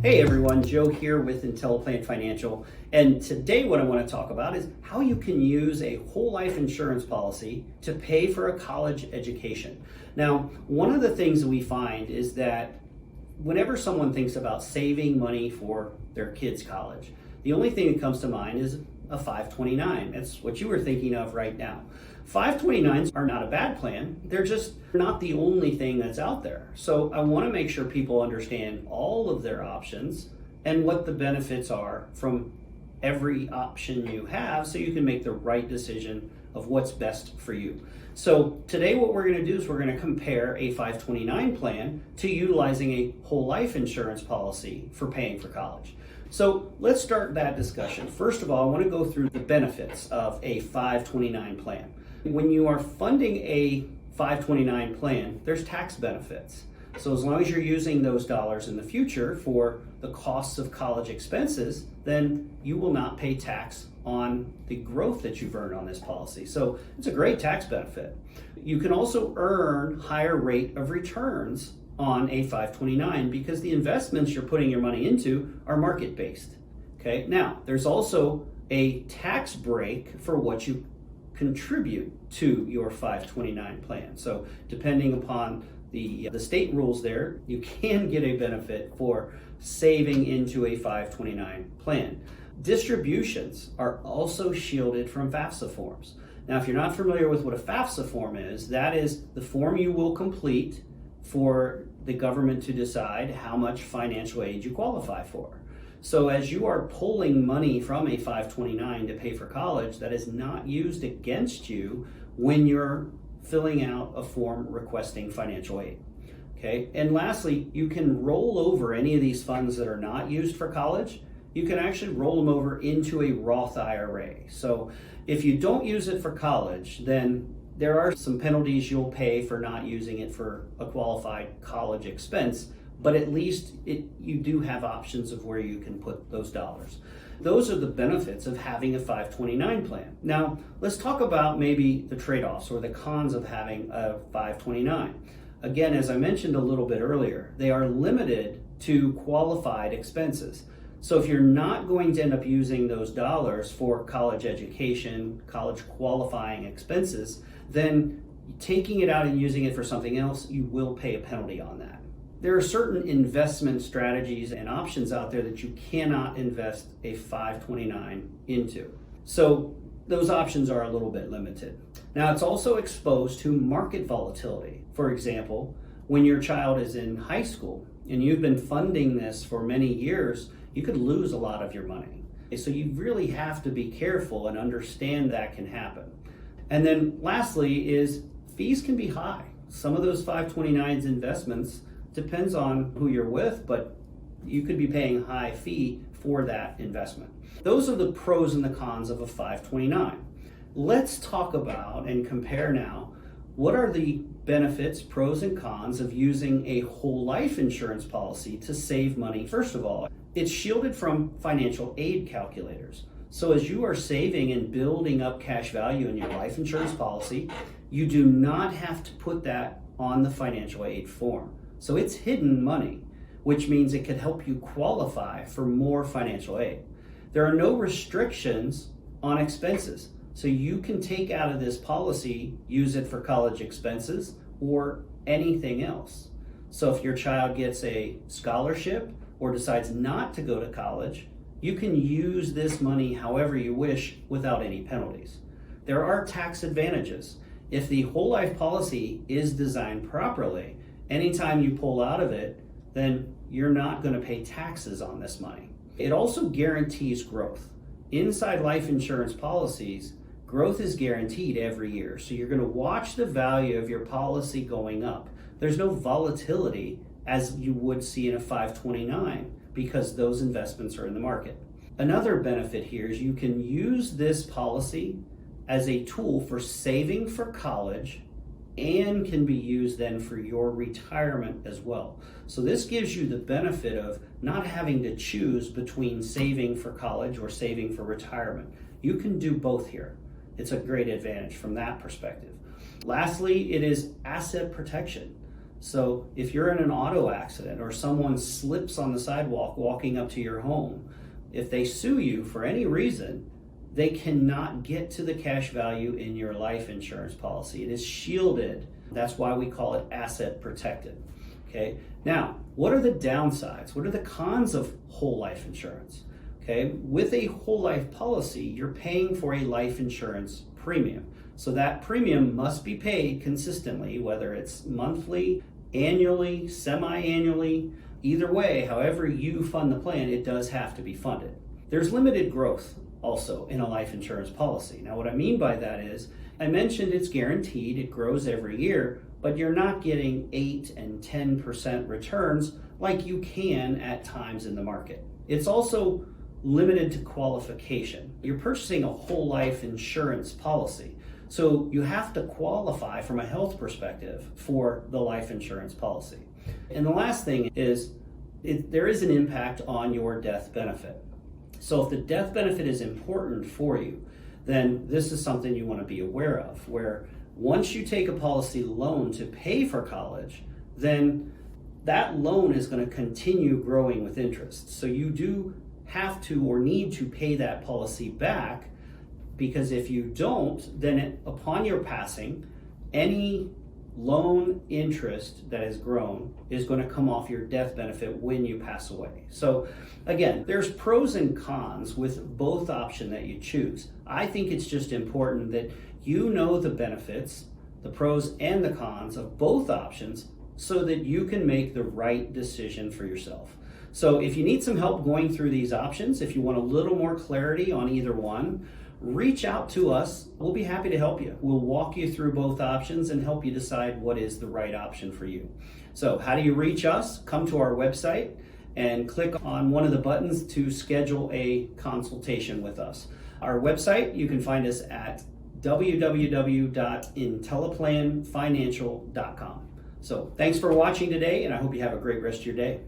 Hey everyone, Joe here with Intelliplan Financial, and today what I want to talk about is how you can use a whole life insurance policy to pay for a college education. Now, one of the things that we find is that whenever someone thinks about saving money for their kids' college, the only thing that comes to mind is a 529. That's what you were thinking of right now. 529s are not a bad plan. They're just not the only thing that's out there. So I want to make sure people understand all of their options and what the benefits are from every option you have so you can make the right decision of what's best for you. So today what we're going to do is we're going to compare a 529 plan to utilizing a whole life insurance policy for paying for college. So let's start that discussion. First of all, I want to go through the benefits of a 529 plan. When you are funding a 529 plan, there's tax benefits. So as long as you're using those dollars in the future for the costs of college expenses, then you will not pay tax on the growth that you've earned on this policy. So it's a great tax benefit. You can also earn higher rate of returns on a 529 because the investments you're putting your money into are market-based. Okay, now there's also a tax break for what you contribute to your 529 plan. So depending upon the state rules there, you can get a benefit for saving into a 529 plan. Distributions are also shielded from FAFSA forms. Now, if you're not familiar with what a FAFSA form is, that is the form you will complete for the government to decide how much financial aid you qualify for. So as you are pulling money from a 529 to pay for college, that is not used against you when you're filling out a form requesting financial aid. Okay, and lastly, you can roll over any of these funds that are not used for college. You can actually roll them over into a Roth IRA. So if you don't use it for college, then there are some penalties you'll pay for not using it for a qualified college expense, but at least you do have options of where you can put those dollars. Those are the benefits of having a 529 plan. Now, let's talk about maybe the trade-offs or the cons of having a 529. Again, as I mentioned a little bit earlier, they are limited to qualified expenses. So if you're not going to end up using those dollars for college education, college qualifying expenses, then taking it out and using it for something else, you will pay a penalty on that. There are certain investment strategies and options out there that you cannot invest a 529 into. So those options are a little bit limited. Now, it's also exposed to market volatility. For example, when your child is in high school and you've been funding this for many years, you could lose a lot of your money. So you really have to be careful and understand that can happen. And then lastly is fees can be high. Some of those 529s investments depends on who you're with, but you could be paying a high fee for that investment. Those are the pros and the cons of a 529. Let's talk about and compare now what are the benefits, pros and cons of using a whole life insurance policy to save money. First of all, it's shielded from financial aid calculators. So as you are saving and building up cash value in your life insurance policy, you do not have to put that on the financial aid form. So it's hidden money, which means it could help you qualify for more financial aid. There are no restrictions on expenses. So you can take out of this policy, use it for college expenses or anything else. So if your child gets a scholarship or decides not to go to college, you can use this money however you wish without any penalties. There are tax advantages. If the whole life policy is designed properly, anytime you pull out of it, then you're not going to pay taxes on this money. It also guarantees growth. Inside life insurance policies, growth is guaranteed every year. So you're going to watch the value of your policy going up. There's no volatility as you would see in a 529 because those investments are in the market. Another benefit here is you can use this policy as a tool for saving for college and can be used then for your retirement as well. So this gives you the benefit of not having to choose between saving for college or saving for retirement. You can do both here. It's a great advantage from that perspective. Lastly, it is asset protection. So if you're in an auto accident or someone slips on the sidewalk walking up to your home, if they sue you for any reason, they cannot get to the cash value in your life insurance policy. It is shielded. That's why we call it asset protected. Okay. Now, what are the downsides? What are the cons of whole life insurance? Okay. With a whole life policy, you're paying for a life insurance premium. So that premium must be paid consistently, whether it's monthly, annually, semi-annually, either way, however you fund the plan, it does have to be funded. There's limited growth also in a life insurance policy. Now, what I mean by that is, I mentioned it's guaranteed, it grows every year, but you're not getting 8 and 10% returns like you can at times in the market. It's also limited to qualification. You're purchasing a whole life insurance policy. So you have to qualify from a health perspective for the life insurance policy. And the last thing is, there is an impact on your death benefit. So if the death benefit is important for you, then this is something you want to be aware of, where once you take a policy loan to pay for college, then that loan is going to continue growing with interest. So you do have to or need to pay that policy back, because if you don't, then upon your passing, any loan interest that has grown is going to come off your death benefit when you pass away. So again, there's pros and cons with both option that you choose. I think it's just important that you know the benefits, the pros and the cons of both options, so that you can make the right decision for yourself. So if you need some help going through these options, if you want a little more clarity on either one, reach out to us. We'll be happy to help you. We'll walk you through both options and help you decide what is the right option for you. So how do you reach us? Come to our website and click on one of the buttons to schedule a consultation with us. Our website, you can find us at www.intelliplanfinancial.com. So thanks for watching today, and I hope you have a great rest of your day.